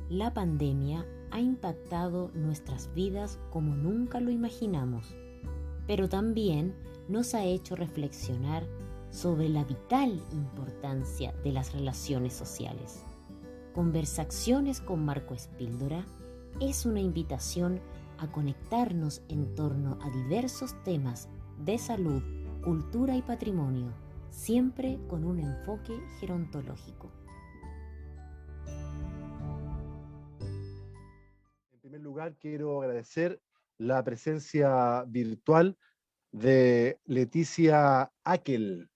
La pandemia ha impactado nuestras vidas como nunca lo imaginamos, pero también nos ha hecho reflexionar sobre la vital importancia de las relaciones sociales. Conversaciones con Marco Espíldora es una invitación a conectarnos en torno a diversos temas de salud, cultura y patrimonio, siempre con un enfoque gerontológico. En primer lugar, quiero agradecer la presencia virtual de Leticia Akel,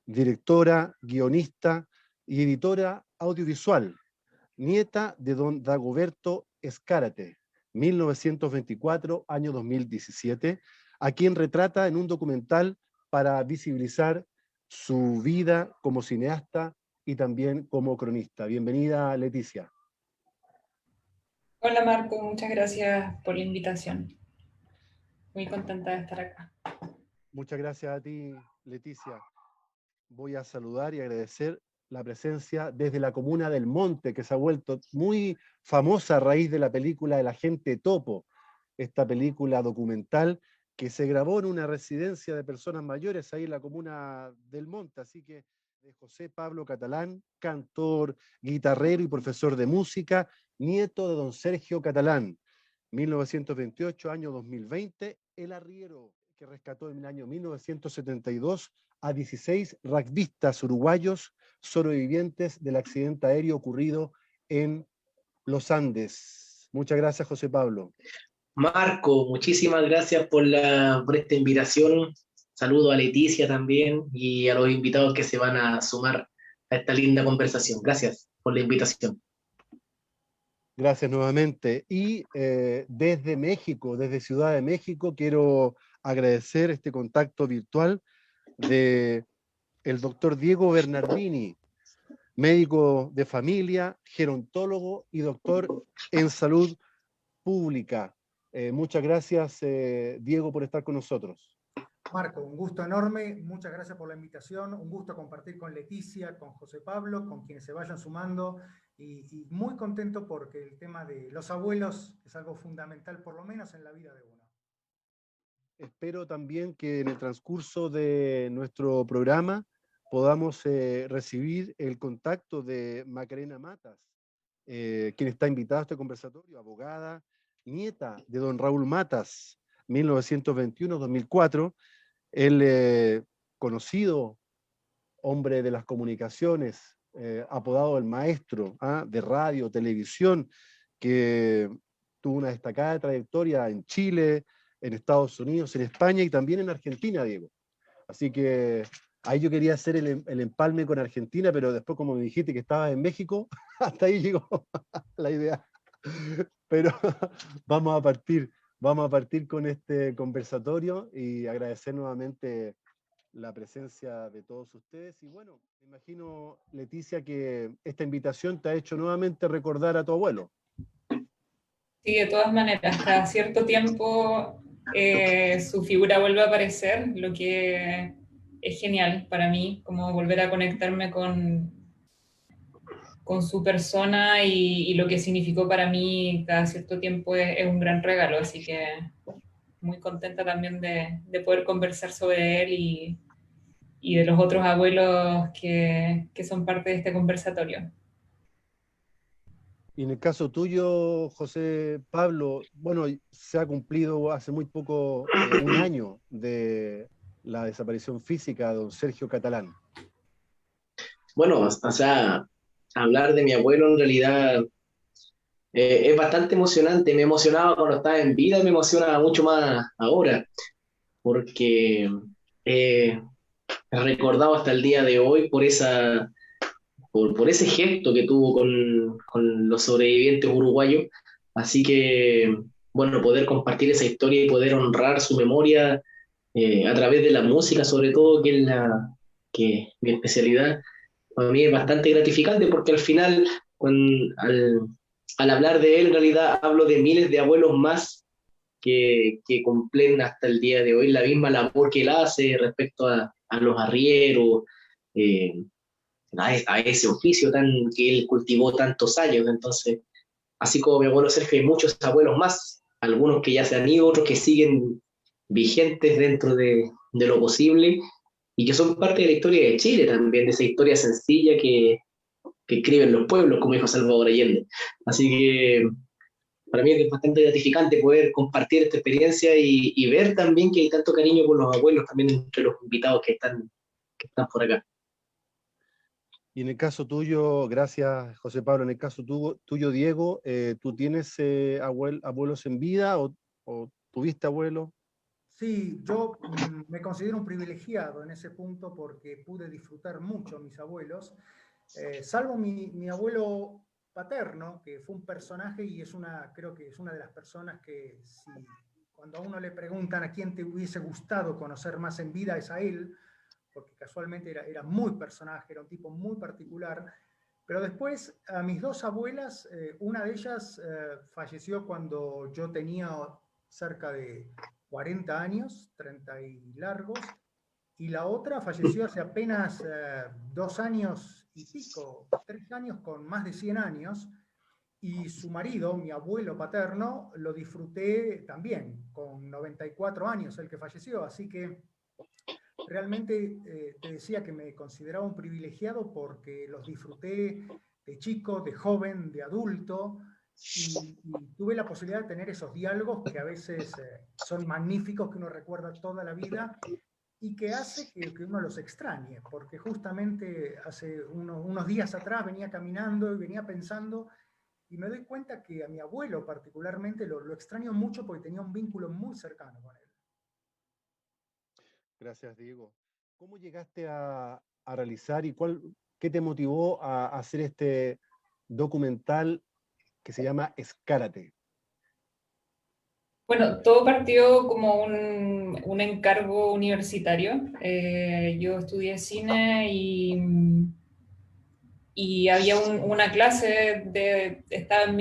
directora, guionista y editora audiovisual, nieta de don Dagoberto Escárate, 1924, año 2017, a quien retrata en un documental para visibilizar su vida como cineasta y también como cronista. Bienvenida, Leticia. Hola Marco, muchas gracias por la invitación. Muy contenta de estar acá. Muchas gracias a ti, Leticia. Voy a saludar y agradecer la presencia desde la comuna del Monte, que se ha vuelto muy famosa a raíz de la película El Agente Topo, esta película documental que se grabó en una residencia de personas mayores ahí en la comuna del Monte. Así que de José Pablo Catalán, cantor, guitarrero y profesor de música, nieto de don Sergio Catalán, 1928, año 2020, el arriero que rescató en el año 1972 a 16 rugbyistas uruguayos sobrevivientes del accidente aéreo ocurrido en los Andes. Muchas gracias, José Pablo. Marco, muchísimas gracias por esta invitación. Saludo a Leticia también y a los invitados que se van a sumar a esta linda conversación. Gracias por la invitación. Gracias nuevamente. Y desde México, desde Ciudad de México, quiero agradecer este contacto virtual de el doctor Diego Bernardini, médico de familia, gerontólogo y doctor en salud pública. Muchas gracias, Diego, por estar con nosotros. Marco, un gusto enorme, muchas gracias por la invitación, un gusto compartir con Leticia, con José Pablo, con quienes se vayan sumando y muy contento porque el tema de los abuelos es algo fundamental, por lo menos en la vida de uno. Espero también que en el transcurso de nuestro programa podamos recibir el contacto de Macarena Matas, quien está invitada a este conversatorio, abogada, nieta de don Raúl Matas, 1921-2004, el conocido hombre de las comunicaciones, apodado el maestro de radio, televisión, que tuvo una destacada trayectoria en Chile, en Estados Unidos, en España y también en Argentina, Diego. Así que ahí yo quería hacer el empalme con Argentina, pero después como me dijiste que estabas en México, hasta ahí llegó la idea. Pero vamos a partir con este conversatorio y agradecer nuevamente la presencia de todos ustedes. Y bueno, me imagino, Leticia, que esta invitación te ha hecho nuevamente recordar a tu abuelo. Sí, de todas maneras, cada cierto tiempo su figura vuelve a aparecer, lo que es genial para mí, como volver a conectarme con su persona y lo que significó para mí cada cierto tiempo es un gran regalo, así que muy contenta también de poder conversar sobre él y de los otros abuelos que son parte de este conversatorio. Y en el caso tuyo, José Pablo, bueno, se ha cumplido hace muy poco un año de la desaparición física de don Sergio Catalán. Bueno, o sea, hablar de mi abuelo en realidad es bastante emocionante. Me emocionaba cuando estaba en vida y me emociona mucho más ahora, porque he recordado hasta el día de hoy por ese gesto que tuvo con los sobrevivientes uruguayos. Así que, bueno, poder compartir esa historia y poder honrar su memoria a través de la música, sobre todo, que es mi especialidad, para mí es bastante gratificante porque al final, al hablar de él, en realidad hablo de miles de abuelos más que cumplen hasta el día de hoy la misma labor que él hace respecto a los arrieros, a ese oficio que él cultivó tantos años. Entonces, así como mi abuelo Sergio, hay muchos abuelos más, algunos que ya se han ido, otros que siguen vigentes dentro de lo posible y que son parte de la historia de Chile también, de esa historia sencilla que escriben los pueblos, como dijo Salvador Allende. Así que para mí es bastante gratificante poder compartir esta experiencia y ver también que hay tanto cariño por los abuelos también entre los invitados que están por acá. Y en el caso tuyo, gracias José Pablo, en el caso tuyo Diego, ¿tú tienes abuelos en vida o tuviste abuelos? Sí, yo me considero un privilegiado en ese punto porque pude disfrutar mucho a mis abuelos, salvo mi abuelo paterno, que fue un personaje y creo que es una de las personas que cuando a uno le preguntan a quién te hubiese gustado conocer más en vida es a él, porque casualmente era muy personaje, era un tipo muy particular. Pero después, a mis dos abuelas, una de ellas falleció cuando yo tenía cerca de 40 años, 30 y largos, y la otra falleció hace apenas 2 años y pico, 3 años con más de 100 años, y su marido, mi abuelo paterno, lo disfruté también, con 94 años, el que falleció, así que realmente te decía que me consideraba un privilegiado porque los disfruté de chico, de joven, de adulto, y tuve la posibilidad de tener esos diálogos que a veces son magníficos, que uno recuerda toda la vida y que hace que uno los extrañe, porque justamente hace unos días atrás venía caminando y venía pensando y me doy cuenta que a mi abuelo particularmente lo extraño mucho porque tenía un vínculo muy cercano con él. Gracias, Diego. ¿Cómo llegaste a realizar y qué te motivó a hacer este documental que se llama Escárate? Bueno, todo partió como un encargo universitario. Yo estudié cine y había una clase estaba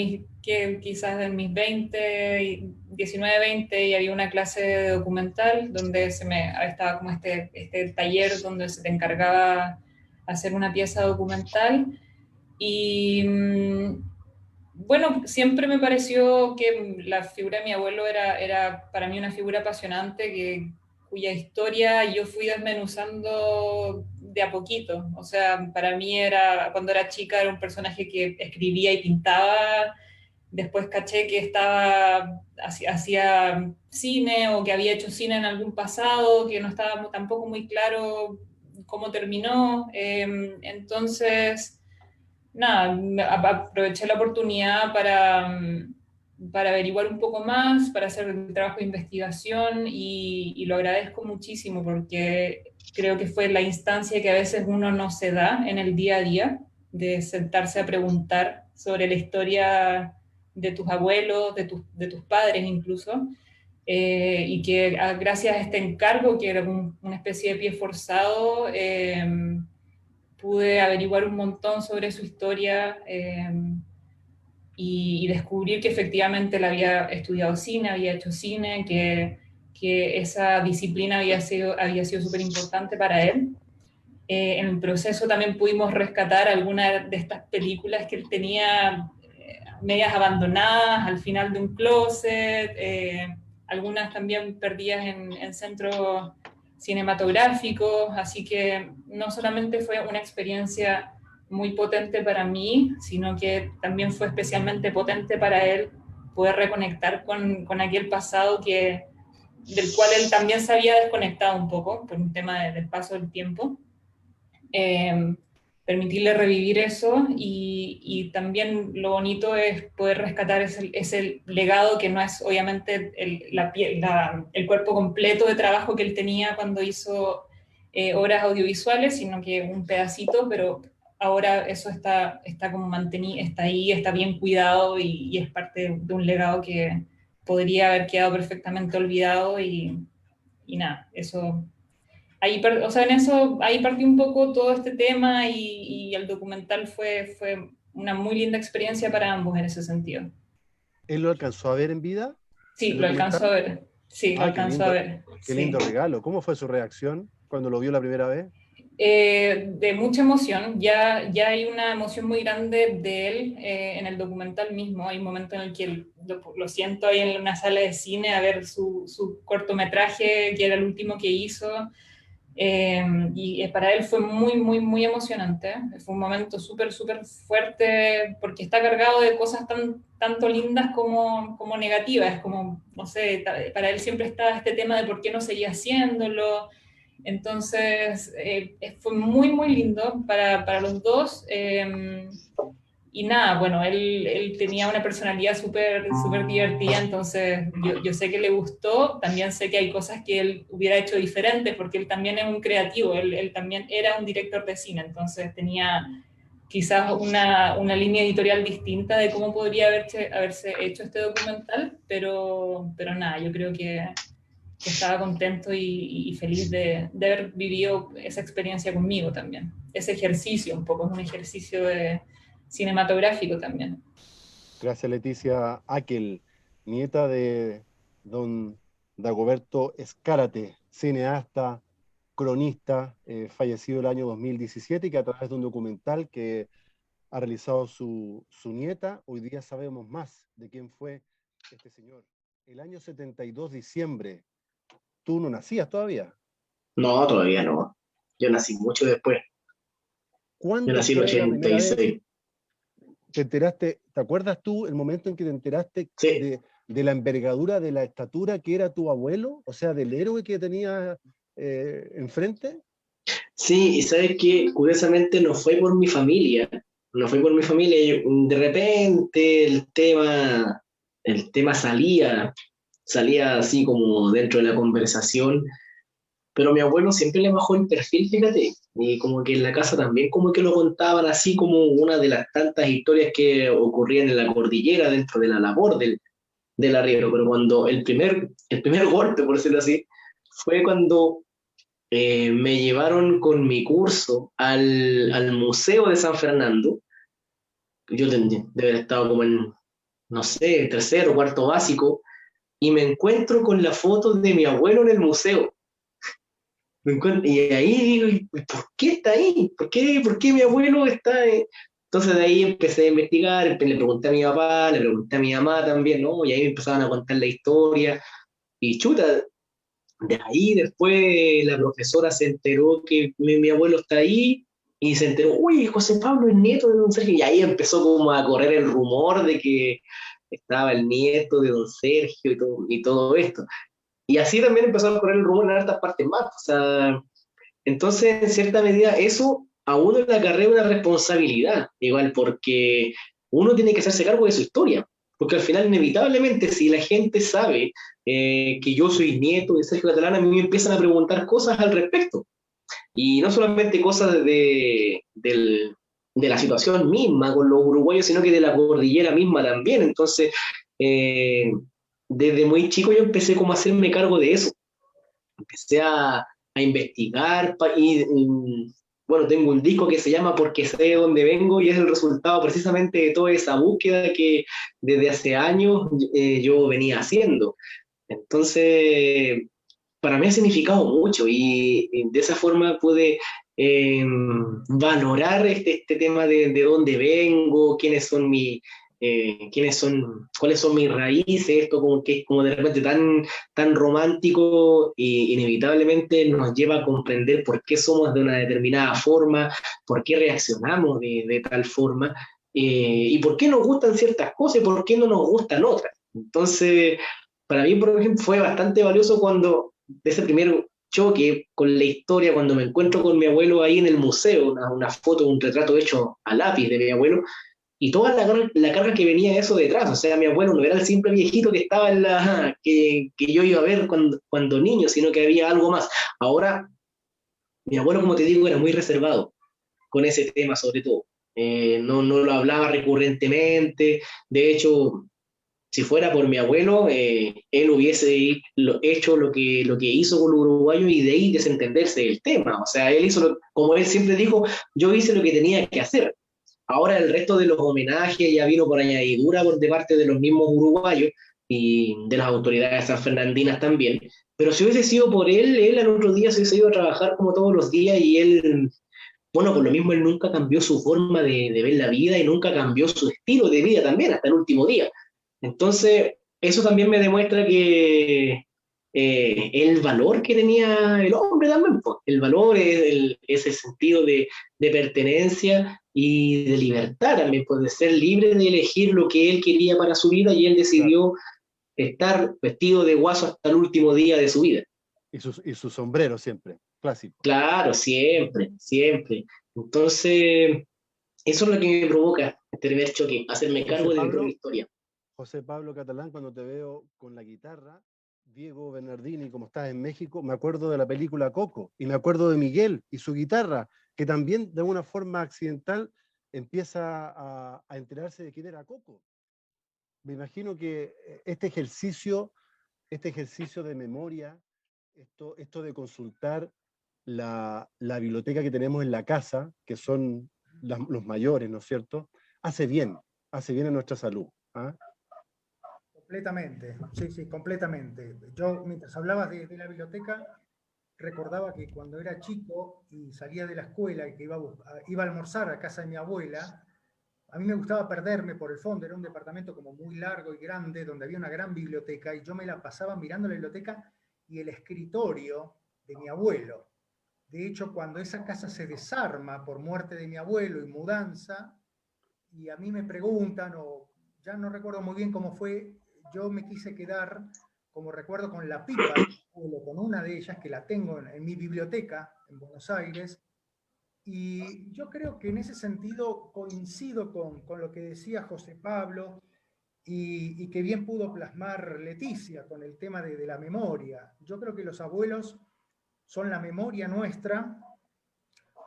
quizás en mis 20, 19, 20, y había una clase de documental donde estaba como este taller donde se te encargaba hacer una pieza documental. Y bueno, siempre me pareció que la figura de mi abuelo era para mí una figura apasionante cuya historia yo fui desmenuzando de a poquito. O sea, para mí cuando era chica era un personaje que escribía y pintaba, después caché que hacía cine o que había hecho cine en algún pasado, que no estaba tampoco muy claro cómo terminó. Entonces nada, aproveché la oportunidad para averiguar un poco más, para hacer el trabajo de investigación y lo agradezco muchísimo porque creo que fue la instancia que a veces uno no se da en el día a día, de sentarse a preguntar sobre la historia de tus abuelos, de tus padres incluso, y que gracias a este encargo, que era una especie de pie forzado, pude averiguar un montón sobre su historia y descubrir que efectivamente él había estudiado cine, había hecho cine, que esa disciplina había sido súper importante para él. En el proceso también pudimos rescatar algunas de estas películas que él tenía medias abandonadas al final de un closet, algunas también perdidas en centros cinematográficos, así que no solamente fue una experiencia muy potente para mí, sino que también fue especialmente potente para él poder reconectar con aquel pasado del cual él también se había desconectado un poco por un tema del paso del tiempo. Permitirle revivir eso y también lo bonito es poder rescatar ese legado que no es obviamente el cuerpo completo de trabajo que él tenía cuando hizo obras audiovisuales, sino que un pedacito, pero ahora eso está como mantenido, está ahí, está bien cuidado y es parte de un legado que podría haber quedado perfectamente olvidado y nada, eso o sea, ahí partió un poco todo este tema y el documental fue una muy linda experiencia para ambos en ese sentido. ¿Él lo alcanzó a ver en vida? Sí, ¿El lo alcanzó a documental? ver. Sí, lo alcanzó a ver. Qué Sí. lindo regalo. ¿Cómo fue su reacción cuando lo vio la primera vez? De mucha emoción, ya hay una emoción muy grande de él en el documental mismo. Hay un momento en el que lo siento ahí en una sala de cine a ver su cortometraje, que era el último que hizo, y para él fue muy, muy, muy emocionante. Fue un momento súper, súper fuerte porque está cargado de cosas tanto lindas como negativas. Como, no sé, para él siempre estaba este tema de por qué no seguía haciéndolo. Entonces, fue muy, muy lindo para los dos. Y nada, bueno, él tenía una personalidad súper súper divertida, entonces yo sé que le gustó, también sé que hay cosas que él hubiera hecho diferentes, porque él también es un creativo, él también era un director de cine, entonces tenía quizás una línea editorial distinta de cómo podría haberse hecho este documental, pero nada, yo creo que estaba contento y feliz de haber vivido esa experiencia conmigo también. Ese ejercicio, un poco, es un ejercicio cinematográfico también. Gracias, Leticia Aquel, nieta de don Dagoberto Escárate, cineasta, cronista, fallecido el año 2017, y que a través de un documental que ha realizado su nieta, hoy día sabemos más de quién fue este señor. El año 72, diciembre, tú no nacías todavía. No, todavía no. Yo nací mucho después. Yo ¿Cuándo nací en el fue la primera vez 86. te enteraste? ¿Te acuerdas tú el momento en que te enteraste Sí, de la envergadura, de la estatura que era tu abuelo? O sea, del héroe que tenía enfrente. sí, y sabes que curiosamente no fue por mi familia. No fue por mi familia. De repente el tema salía así como dentro de la conversación, pero mi abuelo siempre le bajó el perfil, fíjate, y como que en la casa también como que lo contaban así como una de las tantas historias que ocurrían en la cordillera dentro de la labor del arriero, pero cuando el primer golpe, por decirlo así, fue cuando me llevaron con mi curso al Museo de San Fernando. Yo de haber estado como en, no sé, tercero o cuarto básico, y me encuentro con la foto de mi abuelo en el museo. Y ahí digo, ¿y por qué está ahí? ¿Por qué mi abuelo está ahí? Entonces de ahí empecé a investigar, le pregunté a mi papá, le pregunté a mi mamá también, ¿no? Y ahí me empezaban a contar la historia. Y chuta, de ahí después la profesora se enteró que mi abuelo está ahí y se enteró, uy, José Pablo es nieto de don Sergio. Y ahí empezó como a correr el rumor de que estaba el nieto de don Sergio y todo esto. Y así también empezó a correr el rumor en hartas partes más. O sea, entonces, en cierta medida, eso a uno le acarrea una responsabilidad, igual, porque uno tiene que hacerse cargo de su historia. Porque al final, inevitablemente, si la gente sabe que yo soy nieto de Sergio Catalán, a mí me empiezan a preguntar cosas al respecto. Y no solamente cosas de la situación misma con los uruguayos, sino que de la cordillera misma también. Entonces, eh, desde muy chico yo empecé como a hacerme cargo de eso. Empecé a investigar bueno, tengo un disco que se llama Porque sé de dónde vengo y es el resultado precisamente de toda esa búsqueda que desde hace años yo venía haciendo. Entonces, para mí ha significado mucho y de esa forma pude valorar este tema de dónde vengo, cuáles son mis raíces, esto como que es como de repente tan romántico e inevitablemente nos lleva a comprender por qué somos de una determinada forma, por qué reaccionamos de tal forma, y por qué nos gustan ciertas cosas y por qué no nos gustan otras. Entonces, para mí, por ejemplo, fue bastante valioso cuando de ese primer choque con la historia, cuando me encuentro con mi abuelo ahí en el museo, una foto, un retrato hecho a lápiz de mi abuelo, y toda la carga que venía eso detrás. O sea, mi abuelo no era el simple viejito que estaba que yo iba a ver cuando niño, sino que había algo más. Ahora, mi abuelo, como te digo, era muy reservado con ese tema sobre todo. No lo hablaba recurrentemente. De hecho, si fuera por mi abuelo, él hubiese hecho lo que hizo con los uruguayos y de ahí desentenderse del tema. O sea, él hizo, como él siempre dijo, yo hice lo que tenía que hacer. Ahora el resto de los homenajes ya vino por añadidura de parte de los mismos uruguayos y de las autoridades sanfernandinas también. Pero si hubiese sido por él al otro día se hubiese ido a trabajar como todos los días y él, bueno, por lo mismo él nunca cambió su forma de ver la vida y nunca cambió su estilo de vida también hasta el último día. Entonces, eso también me demuestra que el valor que tenía el hombre también, pues, el valor, ese sentido de pertenencia y de libertad también, pues, de ser libre de elegir lo que él quería para su vida y él decidió estar vestido de guaso hasta el último día de su vida. Y su sombrero siempre, clásico. Claro, siempre, siempre. Entonces, eso es lo que me provoca este primer choque, hacerme cargo de mi propia historia. José Pablo Catalán, cuando te veo con la guitarra, Diego Bernardini, como estás en México, me acuerdo de la película Coco, y me acuerdo de Miguel y su guitarra, que también de una forma accidental empieza a enterarse de quién era Coco. Me imagino que este ejercicio de memoria, esto de consultar la biblioteca que tenemos en la casa, que son los mayores, ¿no es cierto?, hace bien a nuestra salud. ¿Ah? Completamente, sí, completamente. Yo, mientras hablabas de la biblioteca, recordaba que cuando era chico y salía de la escuela y que iba a almorzar a casa de mi abuela, a mí me gustaba perderme por el fondo, era un departamento como muy largo y grande, donde había una gran biblioteca, y yo me la pasaba mirando la biblioteca y el escritorio de mi abuelo. De hecho, cuando esa casa se desarma por muerte de mi abuelo y mudanza, y a mí me preguntan, o ya no recuerdo muy bien cómo fue, yo me quise quedar, como recuerdo, con la pipa, con una de ellas, que la tengo en mi biblioteca en Buenos Aires, y yo creo que en ese sentido coincido con lo que decía José Pablo, y que bien pudo plasmar Leticia con el tema de la memoria. Yo creo que los abuelos son la memoria nuestra,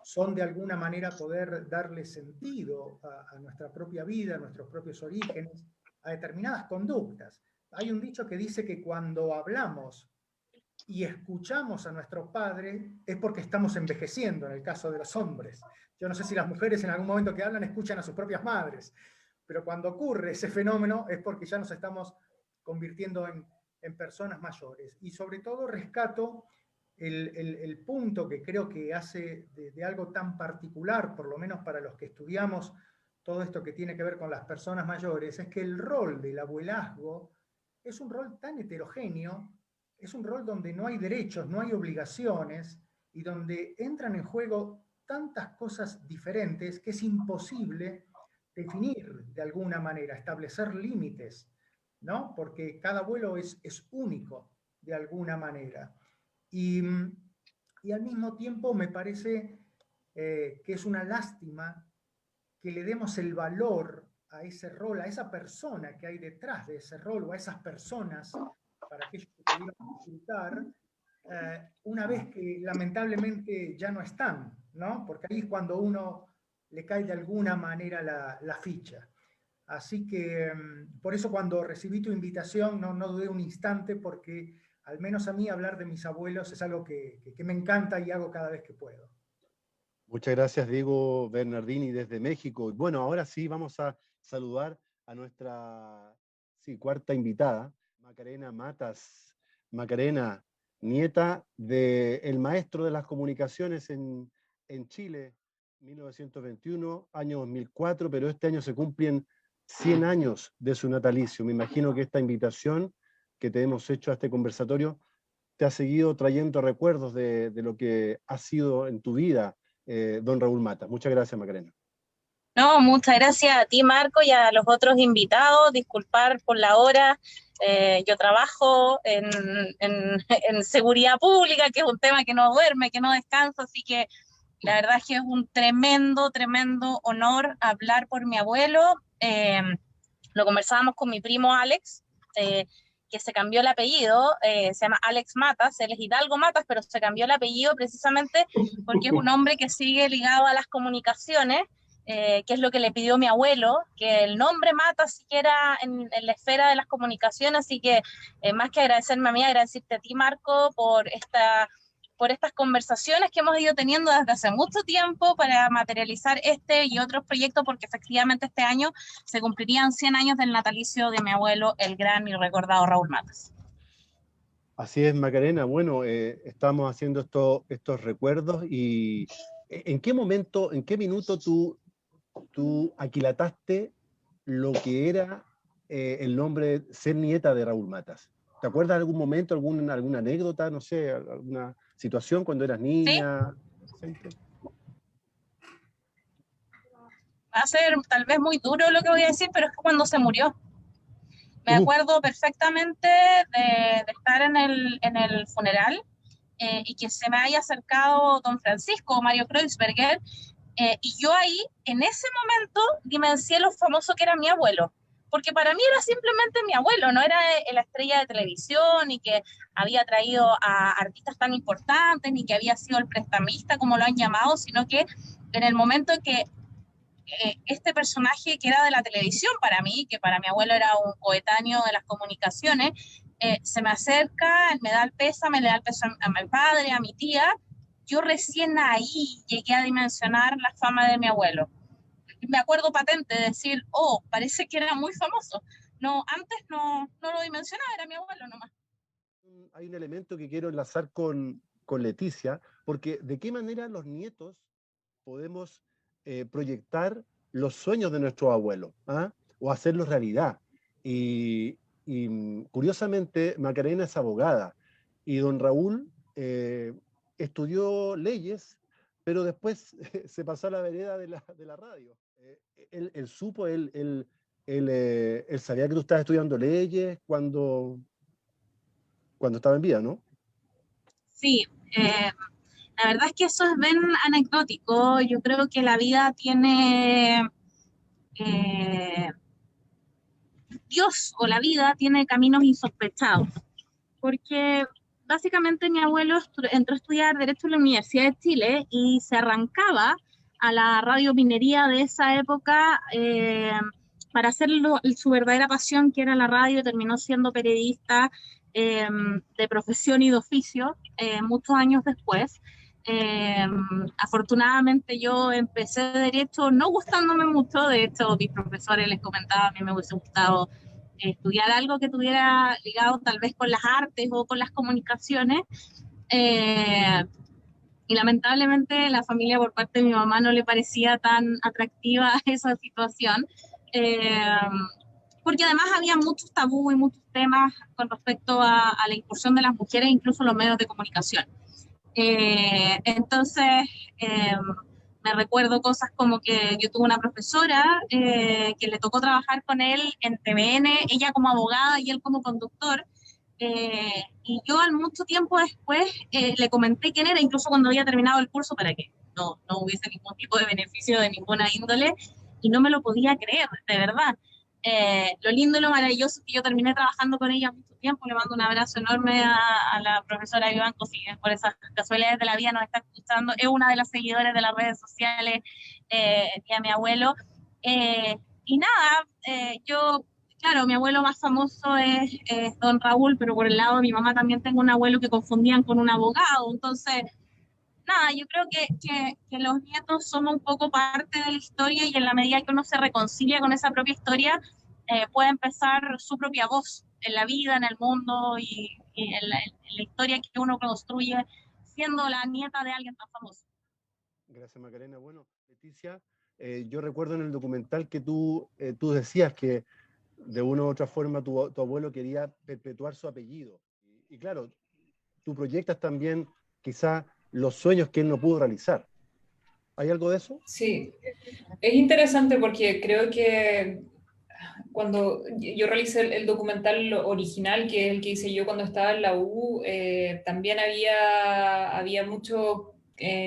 son de alguna manera poder darle sentido a nuestra propia vida, a nuestros propios orígenes, a determinadas conductas. Hay un dicho que dice que cuando hablamos y escuchamos a nuestros padres es porque estamos envejeciendo, en el caso de los hombres. Yo no sé si las mujeres en algún momento que hablan escuchan a sus propias madres, pero cuando ocurre ese fenómeno es porque ya nos estamos convirtiendo en personas mayores. Y sobre todo rescato el punto que creo que hace de algo tan particular, por lo menos para los que estudiamos todo esto que tiene que ver con las personas mayores, es que el rol del abuelazgo es un rol tan heterogéneo, es un rol donde no hay derechos, no hay obligaciones, y donde entran en juego tantas cosas diferentes que es imposible definir de alguna manera, establecer límites, ¿no? Porque cada abuelo es único de alguna manera. Y al mismo tiempo me parece que es una lástima que le demos el valor a ese rol, a esa persona que hay detrás de ese rol, o a esas personas, para aquellos que pudieron disfrutar, una vez que lamentablemente ya no están, ¿no? Porque ahí es cuando uno le cae de alguna manera la ficha. Así que por eso cuando recibí tu invitación no dudé un instante, porque al menos a mí hablar de mis abuelos es algo que me encanta y hago cada vez que puedo. Muchas gracias, Diego Bernardini, desde México. Bueno, ahora sí vamos a saludar a nuestra cuarta invitada, Macarena Matas. Macarena, nieta del maestro de las comunicaciones en Chile, 1921, año 2004, pero este año se cumplen 100 años de su natalicio. Me imagino que esta invitación que te hemos hecho a este conversatorio te ha seguido trayendo recuerdos de lo que ha sido en tu vida, don Raúl Matas. Muchas gracias, Macarena. No, muchas gracias a ti, Marco, y a los otros invitados. Disculpar por la hora. Yo trabajo en seguridad pública, que es un tema que no duerme, que no descansa, así que la verdad es que es un tremendo honor hablar por mi abuelo. Lo conversábamos con mi primo Alex, que se cambió el apellido, se llama Alex Matas, él es Hidalgo Matas, pero se cambió el apellido precisamente porque es un hombre que sigue ligado a las comunicaciones, que es lo que le pidió mi abuelo, que el nombre Matas siguiera en la esfera de las comunicaciones, así que más que agradecerme a mí, agradecerte a ti, Marco, por estas conversaciones que hemos ido teniendo desde hace mucho tiempo para materializar este y otros proyectos, porque efectivamente este año se cumplirían 100 años del natalicio de mi abuelo, el gran y recordado Raúl Matas. Así es, Macarena. Bueno, estamos haciendo estos recuerdos y ¿en qué momento, en qué minuto tú aquilataste lo que era el nombre, ser nieta de Raúl Matas? ¿Te acuerdas de algún momento, alguna anécdota, no sé, alguna situación cuando eras Sí, niña? va a ser tal vez muy duro lo que voy a decir, pero es que cuando se murió. Me acuerdo perfectamente de estar en el funeral y que se me haya acercado don Francisco Mario Kreuzberger, y yo ahí, en ese momento, dimensioné lo famoso que era mi abuelo, porque para mí era simplemente mi abuelo, no era la estrella de televisión, ni que había traído a artistas tan importantes, ni que había sido el prestamista, como lo han llamado, sino que en el momento en que este personaje que era de la televisión para mí, que para mi abuelo era un coetáneo de las comunicaciones, se me acerca, me da el pésame, le da el pésame a mi padre, a mi tía. Yo recién ahí llegué a dimensionar la fama de mi abuelo. Me acuerdo patente de decir, oh, parece que era muy famoso. No, antes no lo dimensionaba, era mi abuelo nomás. Hay un elemento que quiero enlazar con Leticia, porque ¿de qué manera los nietos podemos proyectar los sueños de nuestros abuelos, ¿ah? O hacerlos realidad? Y curiosamente, Macarena es abogada y don Raúl estudió leyes, pero después se pasó a la vereda de la radio. Él supo, él sabía que tú estabas estudiando leyes cuando estaba en vida, ¿no? Sí, la verdad es que eso es bien anecdótico. Yo creo que la vida tiene, Dios o la vida tiene caminos insospechados, porque básicamente mi abuelo entró a estudiar Derecho en la Universidad de Chile y se arrancaba a la radiominería de esa época para hacer su verdadera pasión, que era la radio. Terminó siendo periodista de profesión y de oficio muchos años después. Afortunadamente yo empecé Derecho no gustándome mucho, de hecho mis profesores les comentaba, a mí me hubiese gustado estudiar algo que tuviera ligado tal vez con las artes o con las comunicaciones, eh, y lamentablemente la familia por parte de mi mamá no le parecía tan atractiva esa situación, eh, porque además había muchos tabús y muchos temas con respecto a la incursión de las mujeres, incluso en los medios de comunicación. Entonces, me recuerdo cosas como que yo tuve una profesora que le tocó trabajar con él en TVN, ella como abogada y él como conductor, y yo al mucho tiempo después le comenté quién era, incluso cuando había terminado el curso, para que no hubiese ningún tipo de beneficio de ninguna índole, y no me lo podía creer, de verdad. Lo lindo y lo maravilloso es que yo terminé trabajando con ella mucho tiempo. Le mando un abrazo enorme a la profesora Vivanco, si por esas casualidades de la vida nos está escuchando. Es una de las seguidoras de las redes sociales, y a mi abuelo. Y nada, yo, claro, mi abuelo más famoso es don Raúl, pero por el lado de mi mamá también tengo un abuelo que confundían con un abogado. Entonces, nada, yo creo que los nietos somos un poco parte de la historia, y en la medida que uno se reconcilia con esa propia historia, puede empezar su propia voz en la vida, en el mundo y en la historia que uno construye siendo la nieta de alguien tan famoso. Gracias, Macarena. Bueno, Leticia, yo recuerdo en el documental que tú decías que de una u otra forma tu abuelo quería perpetuar su apellido. Y claro, tú proyectas también quizá los sueños que él no pudo realizar. ¿Hay algo de eso? Sí, es interesante porque creo que cuando yo realicé el documental original, que es el que hice yo cuando estaba en la U, también había mucho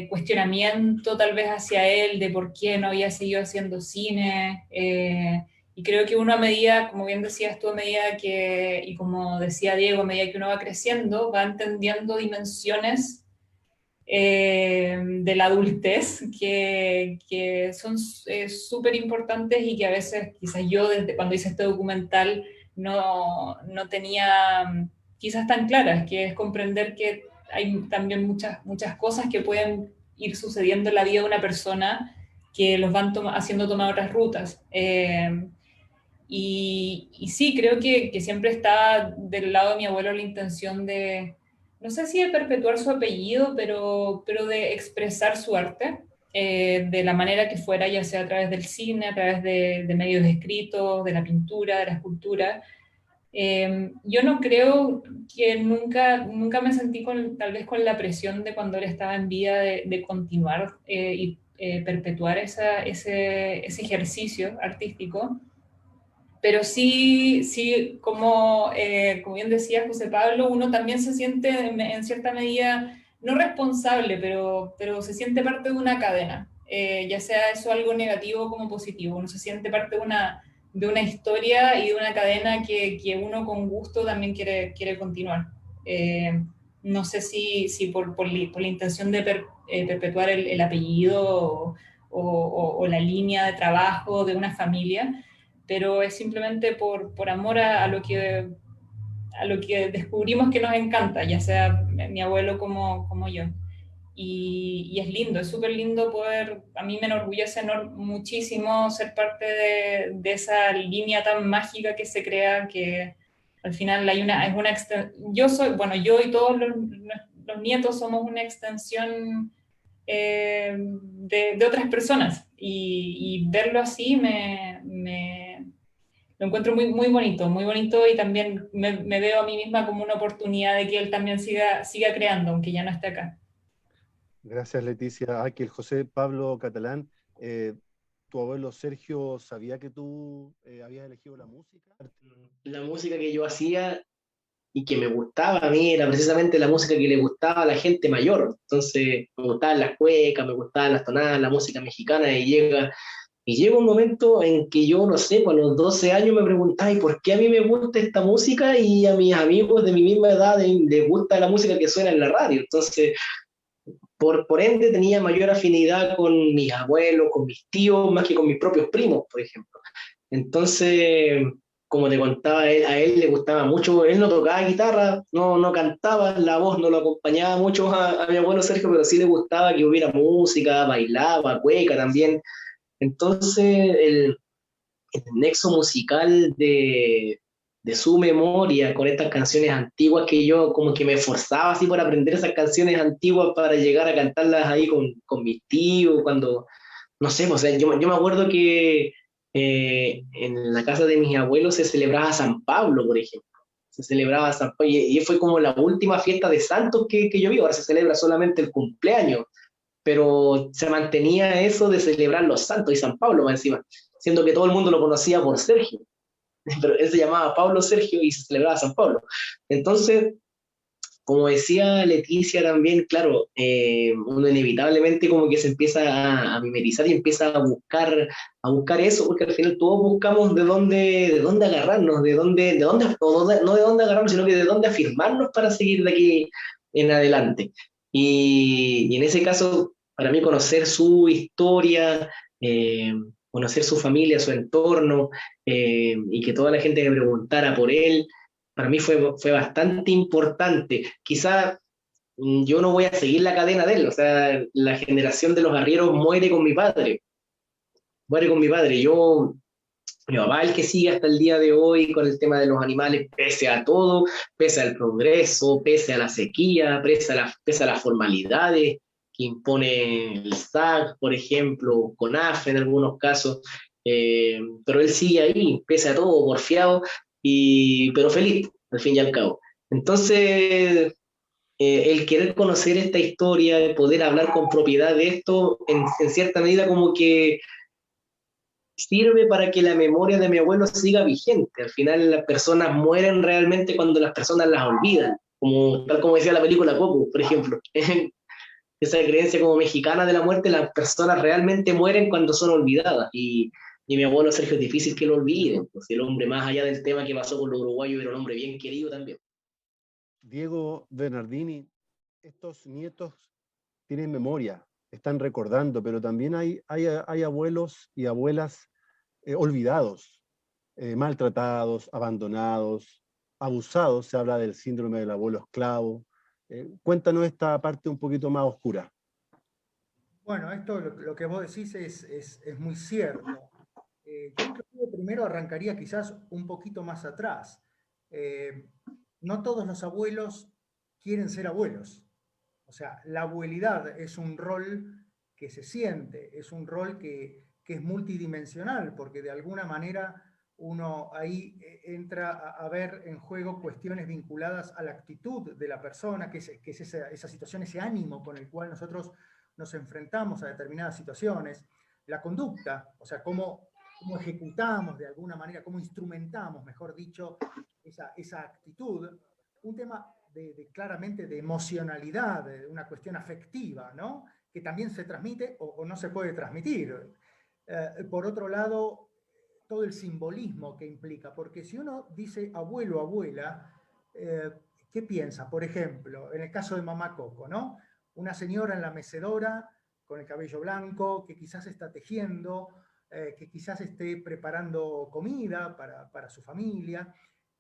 cuestionamiento tal vez hacia él de por qué no había seguido haciendo cine. Y creo que uno a medida, como bien decías tú, a medida que, y como decía Diego, a medida que uno va creciendo, va entendiendo dimensiones de la adultez que son súper importantes y que a veces quizás yo desde cuando hice este documental no tenía quizás tan claras, que es comprender que hay también muchas cosas que pueden ir sucediendo en la vida de una persona que los van haciendo tomar otras rutas. Y sí, creo que siempre está del lado de mi abuelo la intención de, no sé si de perpetuar su apellido, pero de expresar su arte de la manera que fuera, ya sea a través del cine, a través de medios escritos, de la pintura, de la escultura. Yo no creo que nunca me sentí tal vez con la presión de cuando él estaba en vida de continuar y perpetuar ese ejercicio artístico, pero sí como bien decía José Pablo, uno también se siente en cierta medida, no responsable, pero se siente parte de una cadena, ya sea eso algo negativo como positivo, uno se siente parte de una historia y de una cadena que uno con gusto también quiere continuar. No sé si por la intención de perpetuar el apellido o la línea de trabajo de una familia, pero es simplemente por amor a lo que descubrimos que nos encanta, ya sea mi abuelo como yo. Y es lindo, es súper lindo poder, a mí me enorgullece muchísimo ser parte de esa línea tan mágica que se crea, que al final yo y todos los nietos somos una extensión de otras personas, y verlo así lo encuentro muy bonito, y también me veo a mí misma como una oportunidad de que él también siga creando, aunque ya no esté acá. Gracias, Leticia. Aquí el José Pablo Catalán. ¿Tu abuelo Sergio sabía que tú habías elegido la música? La música que yo hacía y que me gustaba a mí era precisamente la música que le gustaba a la gente mayor. Entonces, me gustaban las cuecas, me gustaban las tonadas, la música mexicana, y llega un momento en que yo, no sé, a los 12 años me preguntaba, ¿y por qué a mí me gusta esta música y a mis amigos de mi misma edad les gusta la música que suena en la radio? Entonces, por ende, tenía mayor afinidad con mis abuelos, con mis tíos, más que con mis propios primos, por ejemplo. Entonces, como te contaba, a él le gustaba mucho, él no tocaba guitarra, no cantaba, la voz no lo acompañaba mucho a mi abuelo Sergio, pero sí le gustaba que hubiera música, bailaba, cueca también. Entonces, el nexo musical de su memoria con estas canciones antiguas, que yo como que me esforzaba así por aprender esas canciones antiguas para llegar a cantarlas ahí con mis tíos, cuando, no sé, o sea, yo me acuerdo que en la casa de mis abuelos se celebraba San Pablo, por ejemplo. Se celebraba San Pablo, y fue como la última fiesta de santos que yo vi. Ahora se celebra solamente el cumpleaños, pero se mantenía eso de celebrar los santos y San Pablo más encima, siendo que todo el mundo lo conocía por Sergio, pero él se llamaba Pablo Sergio y se celebraba San Pablo. Entonces, como decía Leticia también, claro, uno inevitablemente como que se empieza a mimetizar y empieza a buscar eso, porque al final todos buscamos de dónde agarrarnos, no de dónde agarrarnos, sino que de dónde afirmarnos para seguir de aquí en adelante. Y en ese caso, para mí conocer su historia, eh, conocer su familia, su entorno, y que toda la gente me preguntara por él, para mí fue bastante importante. Quizá yo no voy a seguir la cadena de él, o sea, la generación de los arrieros muere con mi padre. Mi papá es el que sigue hasta el día de hoy con el tema de los animales, pese a todo, pese al progreso, pese a la sequía, pese a las formalidades que impone el SAC, por ejemplo, CONAF en algunos casos, pero él sigue ahí, pese a todo, porfiado, pero feliz, al fin y al cabo. Entonces, el querer conocer esta historia, de poder hablar con propiedad de esto, en cierta medida como que sirve para que la memoria de mi abuelo siga vigente. Al final las personas mueren realmente cuando las personas las olvidan, tal como decía la película Coco, por ejemplo. Esa creencia como mexicana de la muerte, las personas realmente mueren cuando son olvidadas. Y mi abuelo Sergio es difícil que lo olviden, pues el hombre, más allá del tema que pasó con los uruguayos, era un hombre bien querido también. Diego Bernardini, estos nietos tienen memoria, están recordando, pero también hay abuelos y abuelas olvidados, maltratados, abandonados, abusados. Se habla del síndrome del abuelo esclavo. Cuéntanos esta parte un poquito más oscura. Bueno, esto lo que vos decís es muy cierto. Yo creo que primero arrancaría quizás un poquito más atrás. No todos los abuelos quieren ser abuelos. O sea, la abuelidad es un rol que se siente, es un rol que es multidimensional, porque de alguna manera uno ahí entra a ver en juego cuestiones vinculadas a la actitud de la persona, que es esa situación, ese ánimo con el cual nosotros nos enfrentamos a determinadas situaciones, la conducta, o sea, cómo ejecutamos de alguna manera, cómo instrumentamos, mejor dicho, esa actitud, un tema claramente de emocionalidad, de una cuestión afectiva, ¿no? Que también se transmite o no se puede transmitir. Por otro lado, todo el simbolismo que implica, porque si uno dice abuelo, abuela, ¿qué piensa? Por ejemplo, en el caso de mamá Coco, ¿no? Una señora en la mecedora, con el cabello blanco, que quizás está tejiendo, que quizás esté preparando comida para su familia,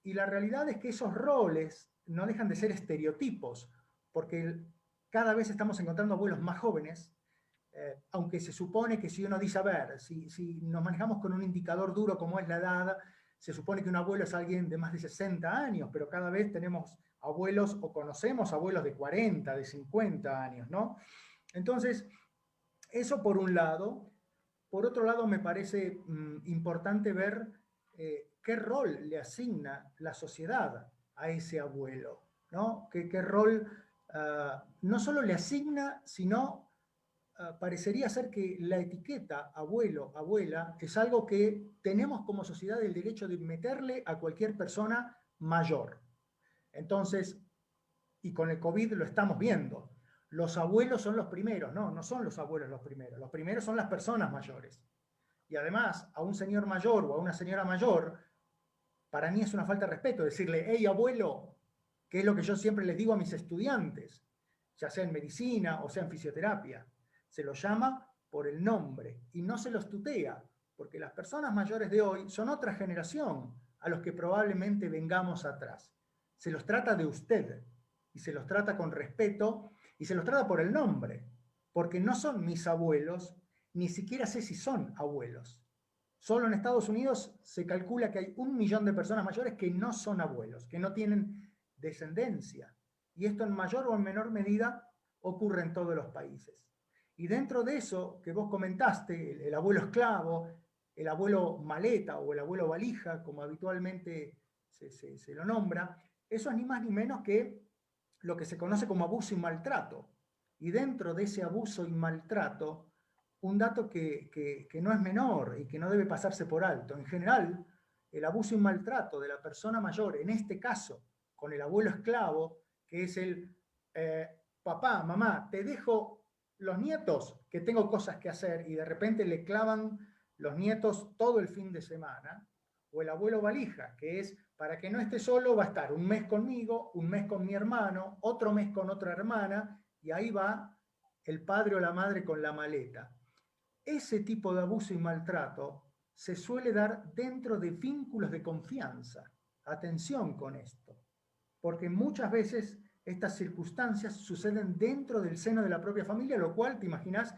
y la realidad es que esos roles no dejan de ser estereotipos, porque cada vez estamos encontrando abuelos más jóvenes, aunque se supone que si uno dice, a ver, si nos manejamos con un indicador duro como es la edad, se supone que un abuelo es alguien de más de 60 años, pero cada vez tenemos abuelos o conocemos abuelos de 40, de 50 años, ¿no? Entonces, eso por un lado. Por otro lado, me parece importante ver qué rol le asigna la sociedad a ese abuelo, ¿no? ¿Qué rol no solo le asigna, sino parecería ser que la etiqueta abuelo, abuela, es algo que tenemos como sociedad el derecho de meterle a cualquier persona mayor. Entonces, y con el COVID lo estamos viendo, los abuelos son los primeros, no son los abuelos los primeros son las personas mayores. Y además, a un señor mayor o a una señora mayor, para mí es una falta de respeto decirle, hey abuelo, que es lo que yo siempre les digo a mis estudiantes, ya sea en medicina o sea en fisioterapia. Se los llama por el nombre y no se los tutea, porque las personas mayores de hoy son otra generación a los que probablemente vengamos atrás. Se los trata de usted y se los trata con respeto y se los trata por el nombre, porque no son mis abuelos, ni siquiera sé si son abuelos. Solo en Estados Unidos se calcula que hay 1 millón de personas mayores que no son abuelos, que no tienen descendencia. Y esto en mayor o en menor medida ocurre en todos los países. Y dentro de eso que vos comentaste, el abuelo esclavo, el abuelo maleta o el abuelo valija, como habitualmente se lo nombra, eso es ni más ni menos que lo que se conoce como abuso y maltrato. Y dentro de ese abuso y maltrato, un dato que no es menor y que no debe pasarse por alto. En general, el abuso y maltrato de la persona mayor, en este caso, con el abuelo esclavo, que es el papá, mamá, te dejo los nietos, que tengo cosas que hacer, y de repente le clavan los nietos todo el fin de semana, o el abuelo valija, que es, para que no esté solo, va a estar un mes conmigo, un mes con mi hermano, otro mes con otra hermana, y ahí va el padre o la madre con la maleta. Ese tipo de abuso y maltrato se suele dar dentro de vínculos de confianza. Atención con esto, porque muchas veces estas circunstancias suceden dentro del seno de la propia familia, lo cual te imaginas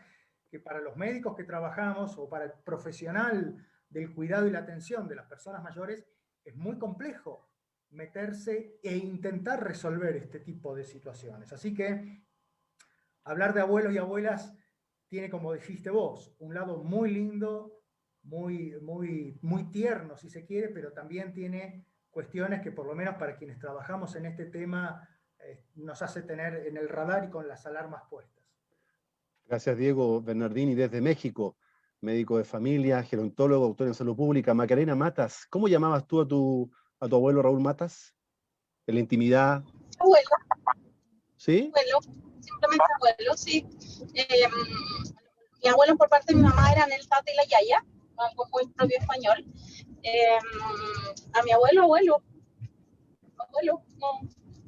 que para los médicos que trabajamos o para el profesional del cuidado y la atención de las personas mayores es muy complejo meterse e intentar resolver este tipo de situaciones. Así que hablar de abuelos y abuelas tiene, como dijiste vos, un lado muy lindo, muy tierno si se quiere, pero también tiene cuestiones que por lo menos para quienes trabajamos en este tema nos hace tener en el radar y con las alarmas puestas. Gracias, Diego Bernardini, desde México, médico de familia, gerontólogo, doctor en salud pública. Macarena Matas, ¿cómo llamabas tú a tu abuelo Raúl Matas? ¿En la intimidad? Abuelo. ¿Sí? Abuelo, simplemente abuelo, sí. Mi abuelo por parte de mi mamá eran el tata y la yaya, algo muy propio español. A mi abuelo, abuelo,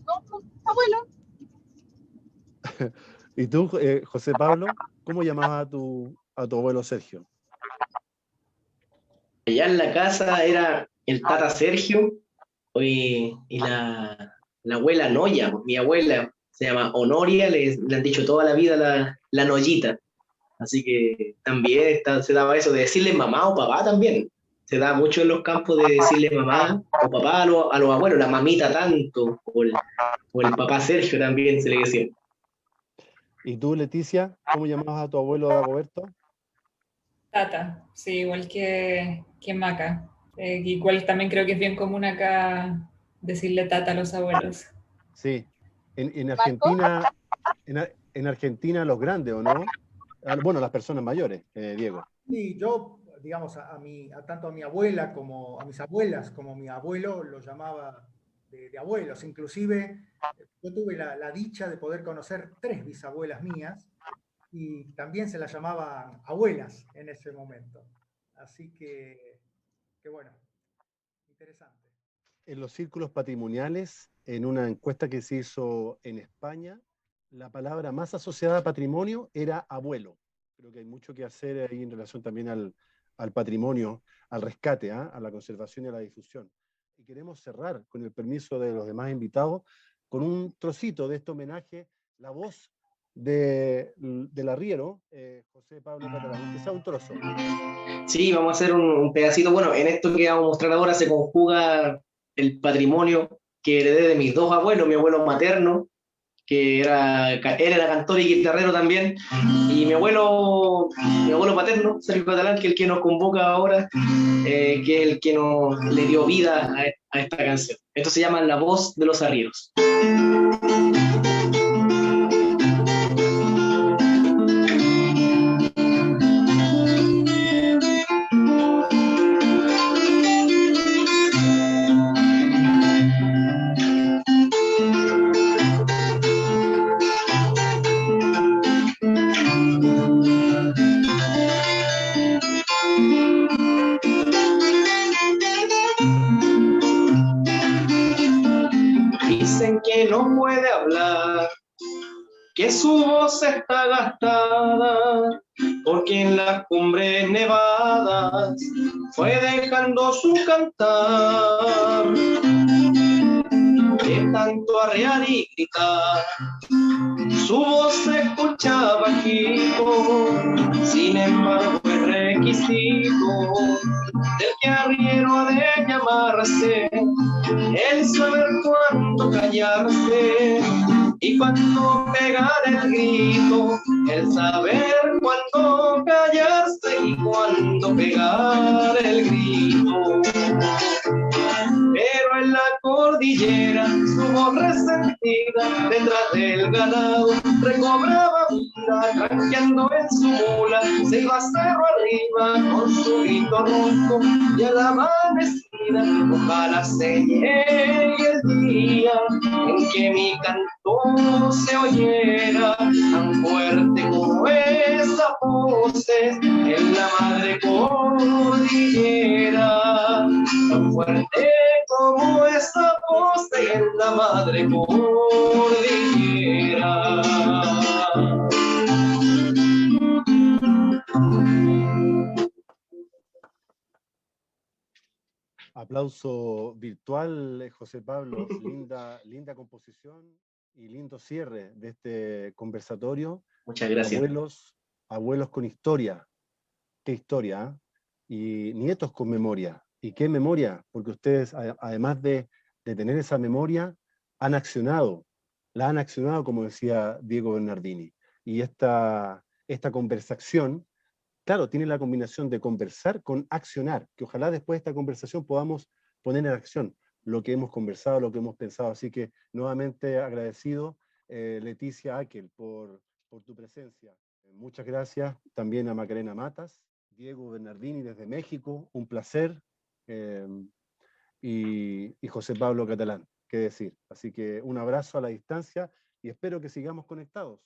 no, abuelo. ¿Y tú, José Pablo, cómo llamabas a tu abuelo Sergio? Allá en la casa era el tata Sergio y la abuela Noya, mi abuela se llama Honoria, le han dicho toda la vida la Noyita. Así que también se daba eso de decirle mamá o papá también. se da mucho en los campos de decirle mamá o papá a los abuelos, la mamita tanto, o el papá Sergio también se le decía. ¿Y tú, Leticia, cómo llamabas a tu abuelo Dagoberto? Tata, sí, igual que Maca. Igual también creo que es bien común acá decirle tata a los abuelos. Sí, en Argentina, en Argentina los grandes, ¿o no? Bueno, las personas mayores, Diego. Y yo, digamos, tanto a mi abuela como a mis abuelas, como mi abuelo, lo llamaba de abuelos. Inclusive, yo tuve la dicha de poder conocer 3 bisabuelas mías y también se las llamaban abuelas en ese momento. Así que bueno, interesante. En los círculos patrimoniales, en una encuesta que se hizo en España, la palabra más asociada a patrimonio era abuelo. Creo que hay mucho que hacer ahí en relación también al patrimonio, al rescate, ¿eh? A la conservación y a la difusión. Y queremos cerrar, con el permiso de los demás invitados, con un trocito de este homenaje, la voz del arriero, José Pablo Catalán, aunque sea un trozo. Sí, vamos a hacer un pedacito. Bueno, en esto que vamos a mostrar ahora se conjuga el patrimonio que heredé de mis 2 abuelos, mi abuelo materno, él era cantor y guitarrero también, y mi abuelo paterno, Sergio Catalán, que es el que nos convoca ahora, que es el que nos le dio vida a esta canción. Esto se llama La Voz de los Arrieros. Dicen que no puede hablar, que su voz está gastada, porque en las cumbres nevadas fue dejando su cantar. De tanto arrear y gritar, su voz se escuchaba bajito, sin embargo es requisito del que arriero ha de llamarse, el saber cuándo callarse y cuándo pegar el grito, el saber cuándo callarse y cuándo pegar el grito. Pero en la cordillera su voz resentida detrás del ganado recobraba vida, tranqueando en su mula se iba cerro arriba con su grito ronco, y a la amanecida ojalá se llegue el día en que mi canto se oyera tan fuerte como esas voces en la madre cordillera, tan fuerte como esa voz en la madre cordillera. Aplauso virtual, José Pablo. Linda composición y lindo cierre de este conversatorio. Muchas gracias. Abuelos con historia. ¿Qué historia? Y nietos con memoria. ¿Y qué memoria? Porque ustedes, además de tener esa memoria, la han accionado, como decía Diego Bernardini. Y esta conversación, claro, tiene la combinación de conversar con accionar, que ojalá después de esta conversación podamos poner en acción lo que hemos conversado, lo que hemos pensado. Así que nuevamente agradecido, Leticia Akel, por tu presencia. Muchas gracias también a Macarena Matas, Diego Bernardini desde México, un placer, y José Pablo Catalán, qué decir. Así que un abrazo a la distancia y espero que sigamos conectados.